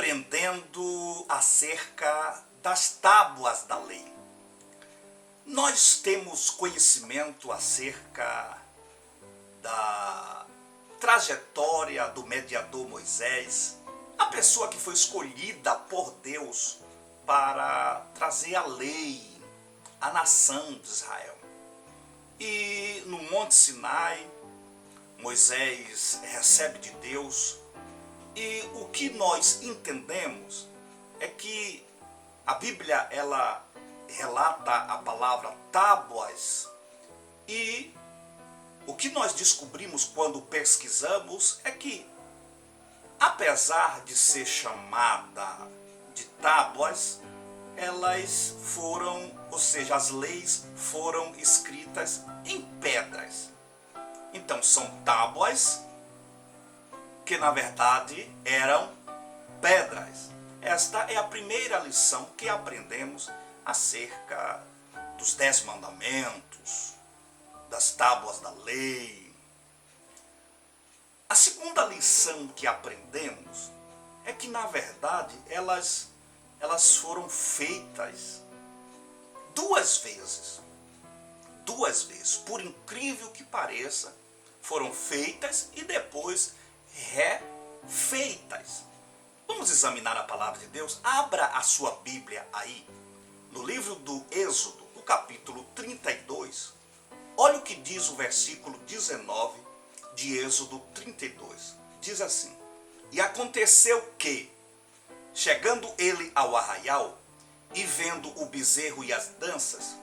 aprendendo acerca das tábuas da lei. Nós temos conhecimento acerca da trajetória do mediador Moisés, a pessoa que foi escolhida por Deus para trazer a lei à nação de Israel. E no Monte Sinai, Moisés recebe de Deus, e o que nós entendemos é que a Bíblia ela relata a palavra tábuas, e o que nós descobrimos quando pesquisamos é que, apesar de ser chamada de tábuas, elas foram, ou seja, as leis foram escritas em pedras. Então são tábuas que na verdade eram pedras. Esta é a primeira lição que aprendemos acerca dos 10 mandamentos, das tábuas da lei. A segunda lição que aprendemos é que na verdade elas foram feitas duas vezes. Duas vezes, por incrível que pareça, foram feitas e depois refeitas. Vamos examinar a palavra de Deus? Abra a sua Bíblia aí, no livro do Êxodo, no capítulo 32. Olha o que diz o versículo 19 de Êxodo 32. Diz assim: E aconteceu que, chegando ele ao arraial, e vendo o bezerro e as danças,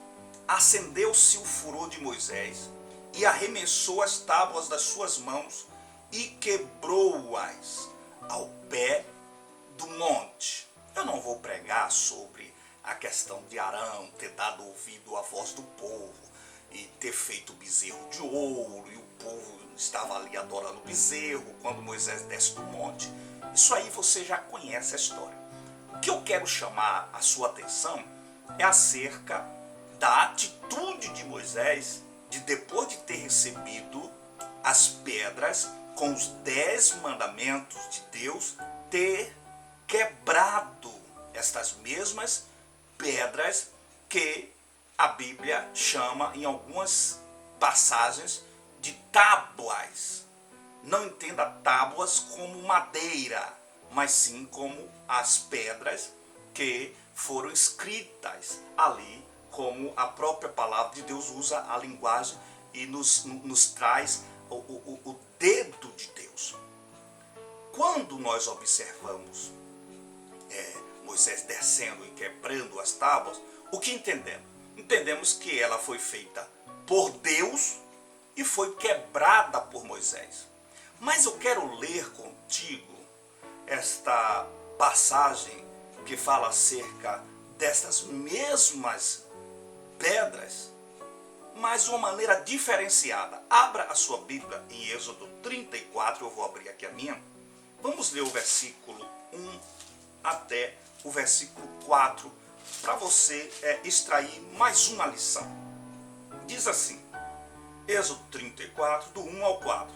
acendeu-se o furor de Moisés, e arremessou as tábuas das suas mãos, e quebrou-as ao pé do monte. Eu não vou pregar sobre a questão de Arão ter dado ouvido à voz do povo, e ter feito o bezerro de ouro, e o povo estava ali adorando o bezerro, quando Moisés desce do monte. Isso aí você já conhece a história. O que eu quero chamar a sua atenção é acerca da atitude de Moisés, de depois de ter recebido as pedras com os 10 mandamentos de Deus, ter quebrado estas mesmas pedras que a Bíblia chama em algumas passagens de tábuas. Não entenda tábuas como madeira, mas sim como as pedras que foram escritas ali, como a própria palavra de Deus usa a linguagem e nos traz o dedo de Deus. Quando nós observamos Moisés descendo e quebrando as tábuas, o que entendemos? Entendemos que ela foi feita por Deus e foi quebrada por Moisés. Mas eu quero ler contigo esta passagem que fala acerca dessas mesmas pedras, mas de uma maneira diferenciada. Abra a sua Bíblia em Êxodo 34, eu vou abrir aqui a minha. Vamos ler o versículo 1 até o versículo 4, para você extrair mais uma lição. Diz assim, Êxodo 34, do 1 ao 4.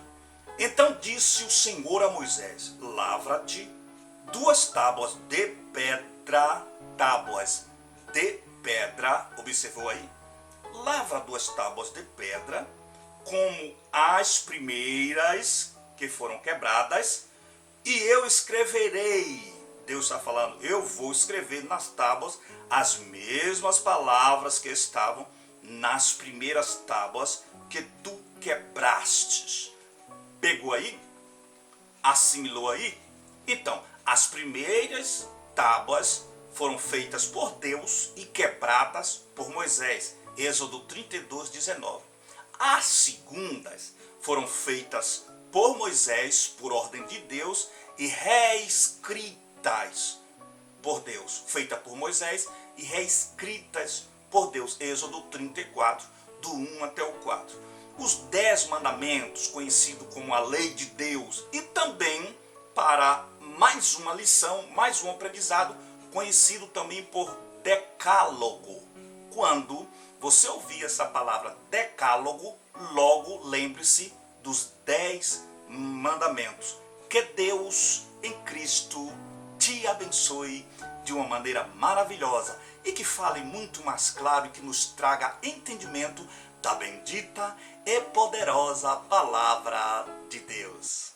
Então disse o Senhor a Moisés: Lavra-te 2 tábuas de pedra, observou aí? Lavra 2 tábuas de pedra, como as primeiras que foram quebradas, e eu escreverei. Deus está falando, eu vou escrever nas tábuas as mesmas palavras que estavam nas primeiras tábuas que tu quebrastes. Pegou aí? Assimilou aí? Então, as primeiras tábuas foram feitas por Deus e quebradas por Moisés. Êxodo 32, 19. As segundas foram feitas por Moisés, por ordem de Deus, e reescritas por Deus. Feita por Moisés e reescritas por Deus. Êxodo 34, do 1 até o 4. Os 10 mandamentos, conhecido como a lei de Deus, e também, para mais uma lição, mais um aprendizado, conhecido também por decálogo. Quando você ouvir essa palavra decálogo, logo lembre-se dos 10 mandamentos que Deus em Cristo te abençoe de uma maneira maravilhosa e que fale muito mais claro e que nos traga entendimento da bendita e poderosa palavra de Deus.